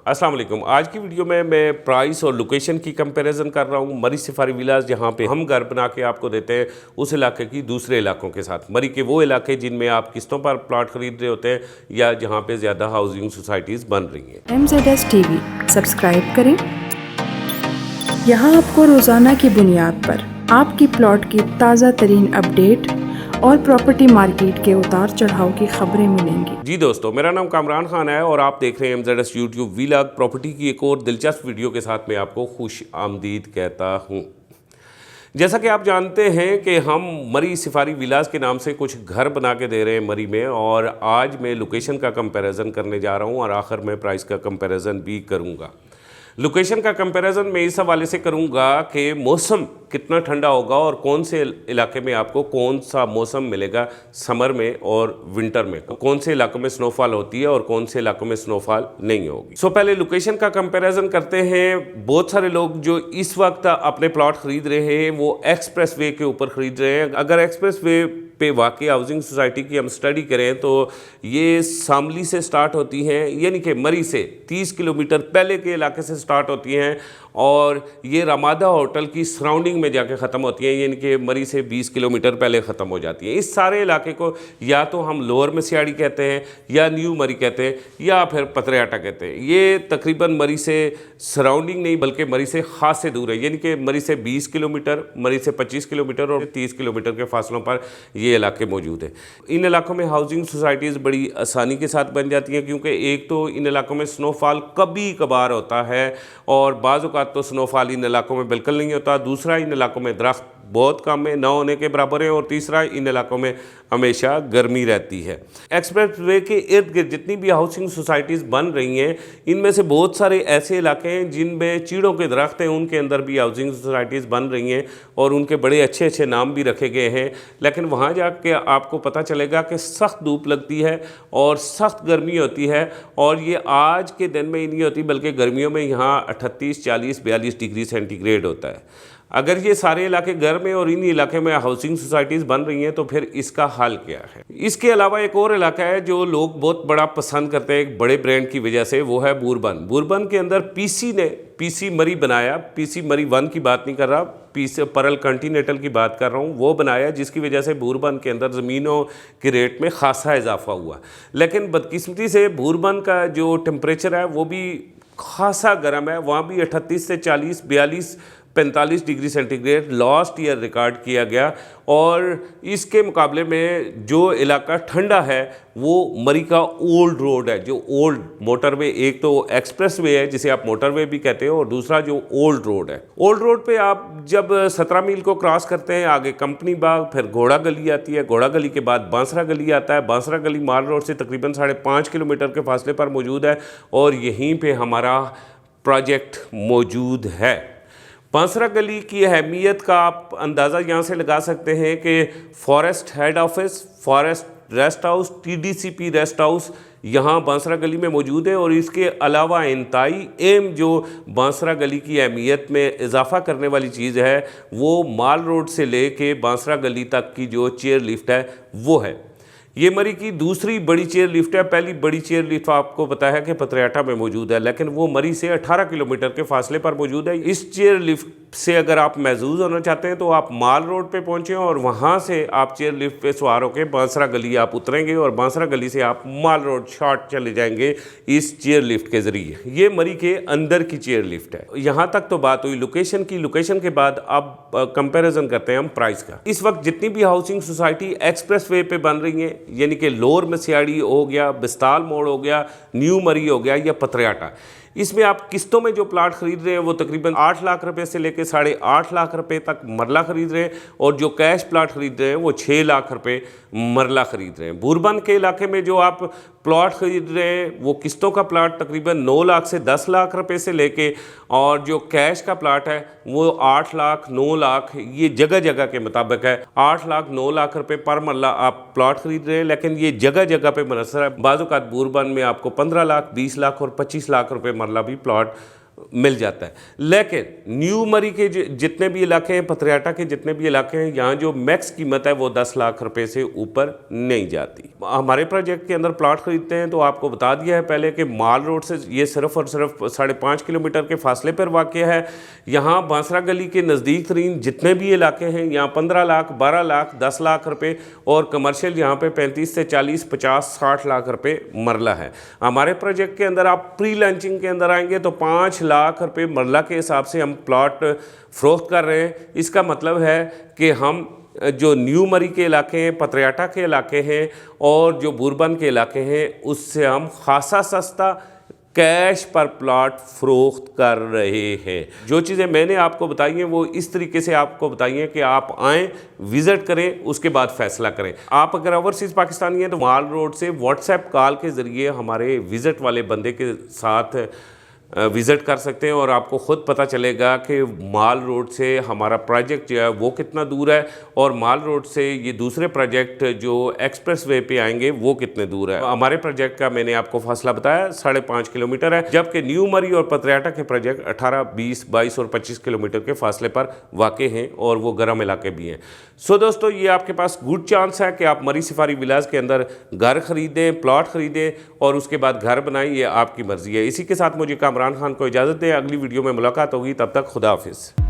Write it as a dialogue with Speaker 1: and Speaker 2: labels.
Speaker 1: अस्सलाम वालेकुम। आज की वीडियो में मैं प्राइस और लोकेशन की कंपैरिजन कर रहा हूँ मरी सफारी विलास, जहाँ पे हम घर बना के आपको देते हैं उस इलाके की दूसरे इलाकों के साथ। मरी के वो इलाके जिनमें आप किस्तों पर प्लॉट खरीद रहे होते हैं या जहाँ पे ज़्यादा हाउसिंग सोसाइटीज़ बन रही हैं।
Speaker 2: MZS TV सब्सक्राइब करें। यहाँ आपको रोज़ाना की बुनियाद पर आपकी प्लॉट की ताज़ा तरीन अपडेट और प्रॉपर्टी मार्केट के उतार चढ़ाव की खबरें मिलेंगी।
Speaker 1: जी दोस्तों, मेरा नाम कामरान खान है और आप देख रहे हैं MZS यूट्यूब वीलॉग। प्रॉपर्टी की एक और दिलचस्प वीडियो के साथ मैं आपको खुश आमदीद कहता हूँ। जैसा कि आप जानते हैं कि हम मरी सफारी विलास के नाम से कुछ घर बना के दे रहे हैं मरी में, और आज मैं लोकेशन का कंपैरिजन करने जा रहा हूँ और आखिर में प्राइस का कंपैरिजन भी करूँगा। लोकेशन का कंपैरिजन मैं इस हवाले से करूंगा कि मौसम कितना ठंडा होगा और कौन से इलाके में आपको कौन सा मौसम मिलेगा समर में और विंटर में, कौन से इलाकों में स्नोफॉल होती है और कौन से इलाकों में स्नोफॉल नहीं होगी। पहले लोकेशन का कंपैरिजन करते हैं। बहुत सारे लोग जो इस वक्त अपने प्लॉट खरीद रहे हैं वो एक्सप्रेस वे के ऊपर खरीद रहे हैं। अगर एक्सप्रेस वे पे वाकई हाउसिंग सोसाइटी की हम स्टडी करें तो ये शामली से स्टार्ट होती हैं, यानी कि मरी से 30 किलोमीटर पहले के इलाके से स्टार्ट होती हैं और ये रामादा होटल की सराउंडिंग में जाके ख़त्म होती हैं, यानी कि मरी से 20 किलोमीटर पहले ख़त्म हो जाती हैं। इस सारे इलाके को या तो हम लोअर मसियाड़ी कहते हैं या न्यू मरी कहते हैं या फिर पतरियाटा कहते हैं। ये तकरीबन मरी से सराउंडिंग नहीं बल्कि मरी से ख़ास से दूर है, यानी कि मरी से 20 किलोमीटर, मरी से 25 किलोमीटर और 30 किलोमीटर के फासलों पर ये इलाके मौजूद हैं। इन इलाकों में हाउसिंग सोसाइटीज़ बड़ी आसानी के साथ बन जाती हैं, क्योंकि एक तो इन इलाकों में स्नोफॉल कभी कभार होता है और बाज़ औक़ात तो स्नोफॉल इन इलाकों में बिल्कुल नहीं होता। दूसरा, इन इलाकों में दरख्त बहुत कम है, न होने के बराबर है। और तीसरा, इन इलाकों में हमेशा गर्मी रहती है। एक्सप्रेस वे के इर्द गिर्द जितनी भी हाउसिंग सोसाइटीज़ बन रही हैं, इनमें से बहुत सारे ऐसे इलाके हैं जिनमें चीड़ों के दरख्त हैं, उनके अंदर भी हाउसिंग सोसाइटीज़ बन रही हैं और उनके बड़े अच्छे अच्छे नाम भी रखे गए हैं। लेकिन वहाँ जाके आपको पता चलेगा कि सख्त धूप लगती है और सख्त गर्मी होती है, और ये आज के दिन में ही नहीं होती बल्कि गर्मियों में यहाँ 38, 40, 42 डिग्री सेंटीग्रेड होता है। अगर ये सारे इलाके गर्म हैं और इन इलाके में हाउसिंग सोसाइटीज़ बन रही हैं तो फिर इसका हाल क्या है। इसके अलावा एक और इलाका है जो लोग बहुत बड़ा पसंद करते हैं एक बड़े ब्रांड की वजह से, वो है बुरबन। बुरबन के अंदर पीसी मरी बनाया। पीसी मरी 1 की बात नहीं कर रहा, पीसी परल कंटिनेंटल की बात कर रहा हूँ। वो बनाया जिसकी वजह से बुरबन के अंदर ज़मीनों के रेट में खासा इजाफा हुआ। लेकिन बदकिस्मती से बुरबन का जो टेम्परेचर है वो भी खासा गर्म है। वहाँ भी 38 से 40, 42, 45 degree centigrade last year record किया गया। और इसके मुकाबले में जो इलाका ठंडा है वो मरी का ओल्ड रोड है, जो ओल्ड मोटरवे। एक तो एक्सप्रेस वे है जिसे आप मोटरवे भी कहते हो, और दूसरा जो ओल्ड रोड है। ओल्ड रोड पे आप जब 17 मील को क्रॉस करते हैं, आगे कंपनी बाग, फिर घोड़ा गली आती है, घोड़ा गली के बाद बांसरा गली आता है। बांसरा गली माल रोड से तकरीबन 5.5 किलोमीटर के फासले पर मौजूद है और यहीं पर हमारा प्रोजेक्ट मौजूद है। बांसरा गली की अहमियत का आप अंदाज़ा यहाँ से लगा सकते हैं कि forest head office, forest rest house, TDCP rest house यहाँ बांसरा गली में मौजूद है। और इसके अलावा इंतहाई एम जो बांसरा गली की अहमियत में इजाफा करने वाली चीज़ है वो माल रोड से ले के बांसरा गली तक की जो चेयर लिफ्ट है वो है। ये मरी की दूसरी बड़ी चेयर लिफ्ट है। पहली बड़ी चेयर लिफ्ट आपको पता है कि पतरियाटा में मौजूद है, लेकिन वो मरी से 18 किलोमीटर के फासले पर मौजूद है। इस चेयर लिफ्ट से अगर आप महजूज होना चाहते हैं तो आप माल रोड पे पहुंचे और वहां से आप चेयर लिफ्ट पे सवार होकर बांसरा गली आप उतरेंगे और बांसरा गली से आप माल रोड शॉर्ट चले जाएंगे इस चेयर लिफ्ट के ज़रिए। ये मरी के अंदर की चेयर लिफ्ट है। यहाँ तक तो बात हुई लोकेशन की। लोकेशन के बाद अब कंपेरिजन करते हैं हम प्राइस का। इस वक्त जितनी भी हाउसिंग सोसाइटी एक्सप्रेस वे पे बन रही हैं, यानी कि लोअर मसियाड़ी हो गया, बिस्ताल मोड़ हो गया, न्यू मरी हो गया या पतरियाटा, इसमें आप किस्तों में जो प्लाट खरीद रहे हैं वो तकरीबन 8 लाख रुपए से लेकर 8.5 लाख रुपए तक मरला खरीद रहे हैं, और जो कैश प्लाट खरीद रहे हैं वो 6 लाख रुपए मरला खरीद रहे हैं। बुरबन के इलाके में जो आप प्लॉट खरीद रहे हैं वो किस्तों का प्लाट तकरीबन 9 लाख से 10 लाख रुपए से लेके, और जो कैश का प्लाट है वो 8 लाख 9 लाख, ये जगह जगह के मुताबिक है। 8 लाख 9 लाख रुपए पर मरला आप प्लॉट खरीद रहे हैं, लेकिन ये जगह जगह पे मुनसर है। बाज़ औक़ात बुरबन में आपको 15 लाख, 20 लाख और 25 लाख रुपए मरला भी प्लॉट मिल जाता है। लेकिन न्यू मरी के जितने भी इलाके हैं, पथरियाटा के जितने भी इलाके हैं, यहाँ जो मैक्स कीमत है वो 10 लाख रुपए से ऊपर नहीं जाती। हमारे प्रोजेक्ट के अंदर प्लॉट खरीदते हैं तो आपको बता दिया है पहले कि माल रोड से ये सिर्फ और सिर्फ 5.5 किलोमीटर के फासले पर वाक़ है। यहाँ बांसरा गली के नज़दीक तरीन जितने भी इलाके हैं, यहाँ 15 लाख, 12 लाख, 10 लाख रुपए और कमर्शियल यहाँ पे 35 से 40, 50, 60 लाख रुपए मरला है। हमारे प्रोजेक्ट के अंदर आप प्री लॉन्चिंग के अंदर आएंगे तो 5 लाख रुपए मरला के हिसाब से हम प्लॉट फरोख्त कर रहे हैं। इसका मतलब है कि हम जो न्यू मरी के इलाके हैं, पथरियाटा के इलाके हैं और जो बुरबन के इलाके हैं, उससे हम खासा सस्ता कैश पर प्लॉट फरोख्त कर रहे हैं। जो चीज़ें मैंने आपको बताई हैं वो इस तरीके से आपको बताई हैं कि आप आएँ, विज़िट करें, उसके बाद फ़ैसला करें। आप अगर ओवरसीज़ पाकिस्तानी हैं तो माल रोड से व्हाट्सएप कॉल के ज़रिए हमारे विज़िट वाले बंदे के साथ विज़िट कर सकते हैं और आपको ख़ुद पता चलेगा कि माल रोड से हमारा प्रोजेक्ट जो है वो कितना दूर है और माल रोड से ये दूसरे प्रोजेक्ट जो एक्सप्रेस वे पे आएंगे वो कितने दूर है। हमारे प्रोजेक्ट का मैंने आपको फासला बताया 5.5 किलोमीटर है, जबकि न्यू मरी और पथरियाटा के प्रोजेक्ट 18, 20, 22 और 25 किलोमीटर के फासले पर वाक़े हैं और वो गर्म इलाके भी हैं। सो दोस्तों, ये आपके पास गुड चांस है कि आप मरी सफारी विलाज के अंदर घर ख़रीदें, प्लॉट ख़रीदें और उसके बाद घर बनाएं। ये आपकी मर्ज़ी है। इसी के साथ मुझे कामरान खान को इजाज़त दें। अगली वीडियो में मुलाकात होगी, तब तक खुदा हाफिज़।